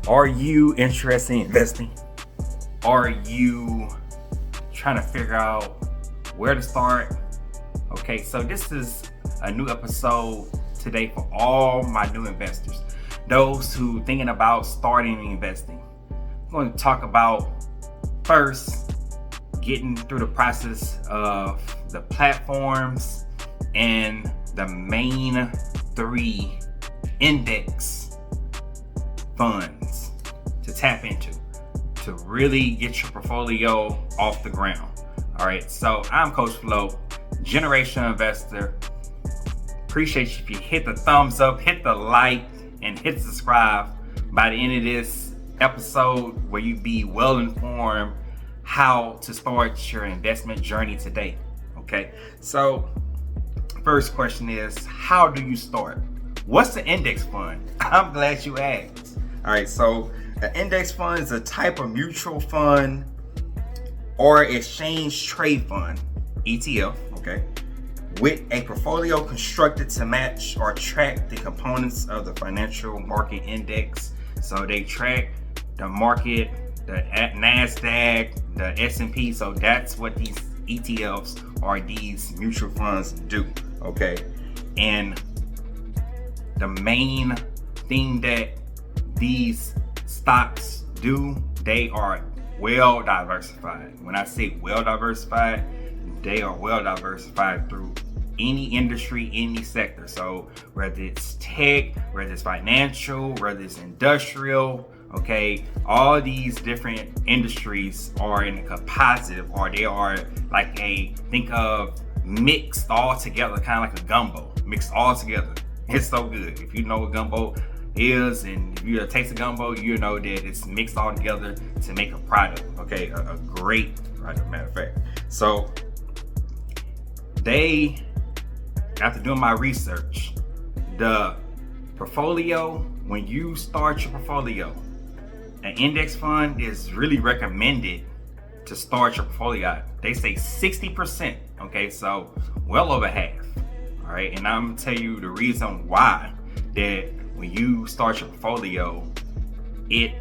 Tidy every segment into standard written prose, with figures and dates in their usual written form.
Are you interested in investing? Are you trying to figure out where to start? Okay, so this is a new episode today for all my new investors, those who thinking about starting investing. I'm going to talk about first getting through the process of the platforms and the main three index funds to tap into to really get your portfolio off the ground. All right, so I'm Coach Flo, generational investor. Appreciate you if you hit the thumbs up, hit the like, and hit subscribe. By the end of this episode, where you be well informed how to start your investment journey today. Okay, so first question is, how do you start? What's the index fund? I'm glad you asked. All right, so an index fund is a type of mutual fund or exchange trade fund, ETF, okay, with a portfolio constructed to match or track the components of the financial market index. So they track the market, the NASDAQ, the S&P. So that's what these ETFs or these mutual funds do, okay? And the main thing that these stocks do, they are well diversified. When I say well diversified, they are well diversified through any industry, any sector. So whether it's tech, whether it's financial, whether it's industrial, okay, all these different industries are in a composite, or they are like think of mixed all together, kind of like a gumbo, mixed all together. It's so good. If you know what gumbo is, and if you taste a gumbo, you know that it's mixed all together to make a product. Okay, a great product, matter of fact. So they, after doing my research, the portfolio, when you start your portfolio, an index fund is really recommended to start your portfolio. They say 60%. Okay, so well over half. All right, and I'm gonna tell you the reason why that when you start your portfolio, it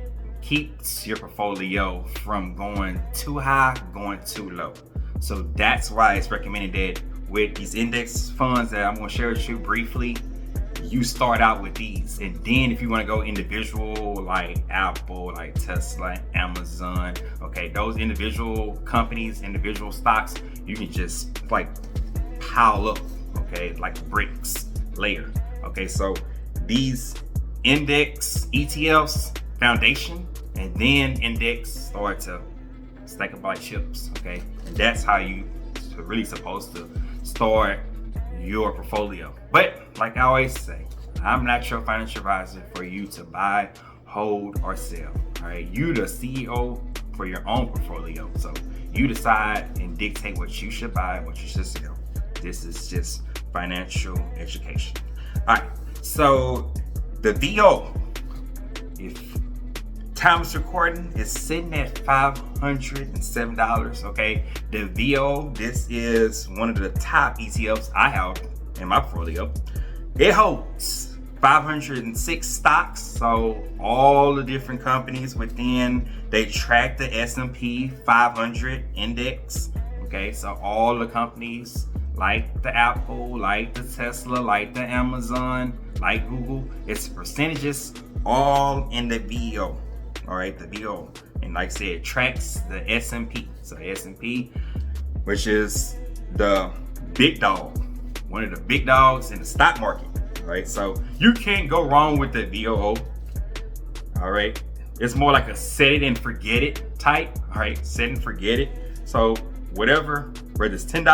keeps your portfolio from going too high, going too low. So that's why it's recommended that with these index funds that I'm gonna share with you briefly, you start out with these. And then if you wanna go individual, like Apple, like Tesla, Amazon, okay, those individual companies, individual stocks, you can just like pile up, okay, like bricks layer. Okay, so these index ETFs, foundation, and then index start to stack up like chips, okay? And that's how you really supposed to start your portfolio. But like I always say, I'm not your financial advisor for you to buy, hold, or sell. All right, you the CEO for your own portfolio. So you decide and dictate what you should buy, what you should sell. This is just financial education. All right, so the VO, if time is recording, is sitting at $507. Okay, the VO, this is one of the top ETFs I have in my portfolio. It holds 506 stocks, so all the different companies within, they track the S&P 500 index. Okay, so all the companies like the Apple, like the Tesla, like the Amazon, like Google, it's percentages all in the VO. All right, the VO, and like I said, it tracks the S&P. So the S&P, which is the big dog, one of the big dogs in the stock market. All right, so you can't go wrong with the VOO. All right, it's more like a set it and forget it type. All right, set and forget it. So whatever, whether it's $10,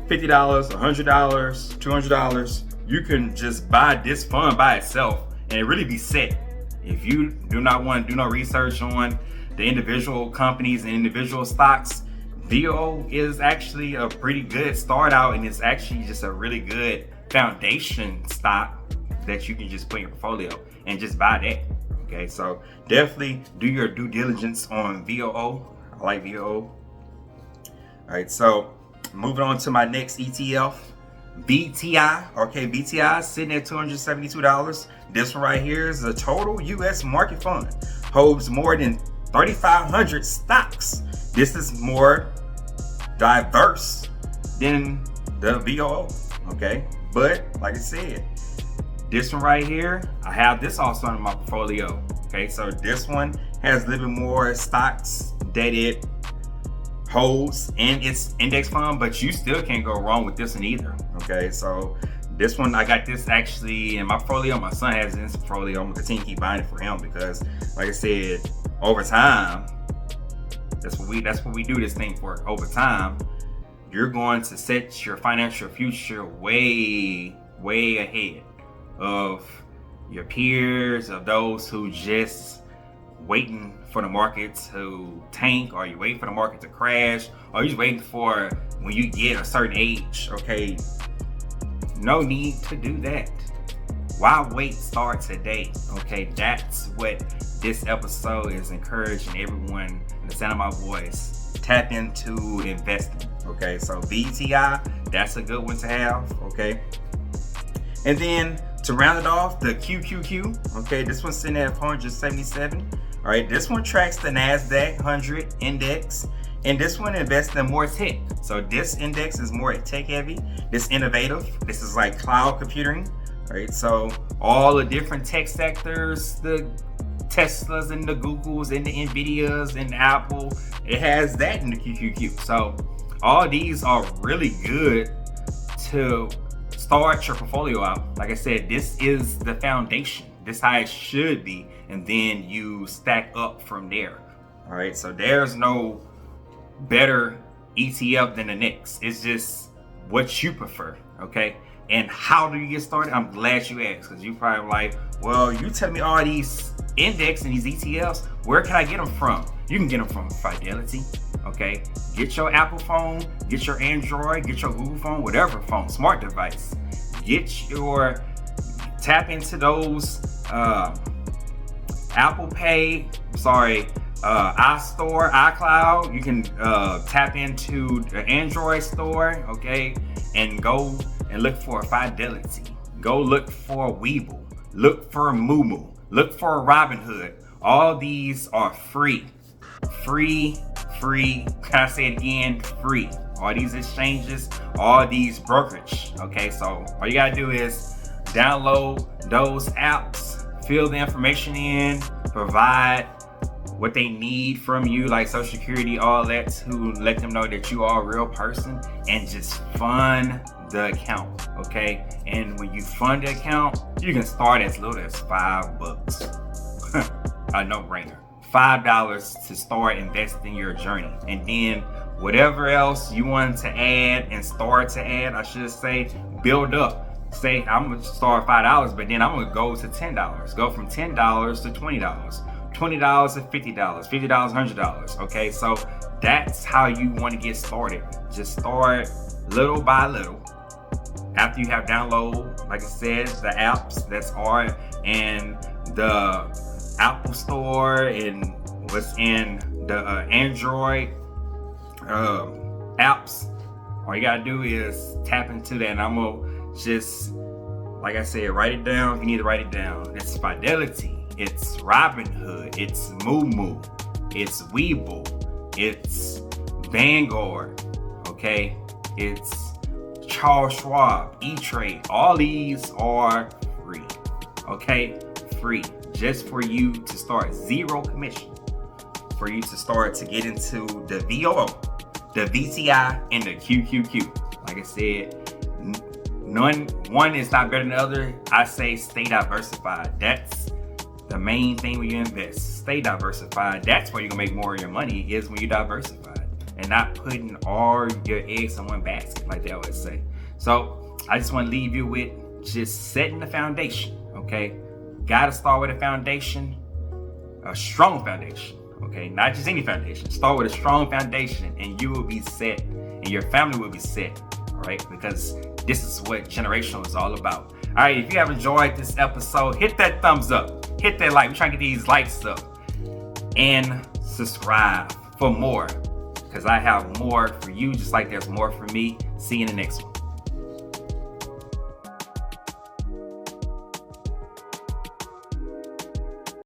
$50, $100, $200, you can just buy this fund by itself and it really be set. If you do not want to do no research on the individual companies and individual stocks, VO is actually a pretty good start out, and it's actually just a really good foundation stock that you can just put in your portfolio and just buy that. Okay, so definitely do your due diligence on VOO. I like VOO. All right, so moving on to my next ETF. BTI, okay, BTI sitting at $272. This one right here is a total U.S. market fund. Holds more than 3,500 stocks. This is more diverse than the VOO, okay? But like I said, this one right here, I have this also in my portfolio, okay? So this one has a little bit more stocks that it holds in its index fund, but you still can't go wrong with this one either, okay? So this one, I got this actually in my portfolio. My son has it in his portfolio. I'm gonna continue to keep buying it for him because, like I said, over time, that's what we do this thing for. Over time, you're going to set your financial future way ahead of your peers, of those who just waiting for the market to tank, or you wait for the market to crash, or you just waiting for when you get a certain age, okay? No need to do that. Why wait? Start today, okay? That's what this episode is encouraging everyone in the sound of my voice. Tap into investing, okay? So BTI, that's a good one to have, okay? And then to round it off, the QQQ, okay? This one's sitting at 477. All right, this one tracks the NASDAQ 100 index, and this one invests in more tech. So this index is more tech heavy. This innovative. This is like cloud computing. All right, so all the different tech sectors, the Teslas and the Googles and the Nvidias and Apple, it has that in the QQQ. So all these are really good to start your portfolio out. Like I said, this is the foundation. This is how it should be, and then you stack up from there. All right, so there's no better ETF than the next. It's just what you prefer, okay? And how do you get started? I'm glad you asked, because you probably like, well, you tell me all these index and these ETFs, where can I get them from? You can get them from Fidelity, okay? Get your Apple phone, get your Android, get your Google phone, whatever phone, smart device. Tap into those Apple Pay, iStore, iCloud. You can tap into the Android store, okay, and go and look for Fidelity. Go look for Webull. Look for Moomoo. Look for Robinhood. All these are free. Free. Can I say it again? Free. All these exchanges, all these brokerage, okay? So all you gotta do is download those apps, fill the information in, provide what they need from you, like Social Security, all that, to let them know that you are a real person, and just fund the account, okay? And when you fund the account, you can start as little as $5. A no-brainer. $5 to start investing your journey. And then whatever else you want to add and start to add, I should say, build up. Say, I'm gonna start $5, but then I'm gonna go to $10. Go from $10 to $20. $20 to $50, $50, $100, okay? So that's how you want to get started. Just start little by little. After you have download, like I said, the apps that's are in the Apple Store and what's in the Android apps, all you gotta do is tap into that. And I'm gonna just, like I said, write it down if you need to write it down. It's Fidelity. It's Robinhood, it's Moomoo, it's Webull, it's Vanguard, okay? It's Charles Schwab, E-Trade. All these are free, okay? Free, just for you to start, zero commission, for you to start to get into the VOO, the VTI, and the QQQ. Like I said, one is not better than the other. I say stay diversified. That's the main thing when you invest. Stay diversified. That's where you're gonna make more of your money, is when you're diversified and not putting all your eggs in one basket, like they always say. So I just want to leave you with just setting the foundation, okay? Gotta start with a foundation, a strong foundation, okay? Not just any foundation. Start with a strong foundation and you will be set, and your family will be set, all right? Because this is what generational is all about. All right, if you have enjoyed this episode, hit that thumbs up. Hit that like. We're trying to get these likes up. And subscribe for more, because I have more for you, just like there's more for me. See you in the next one.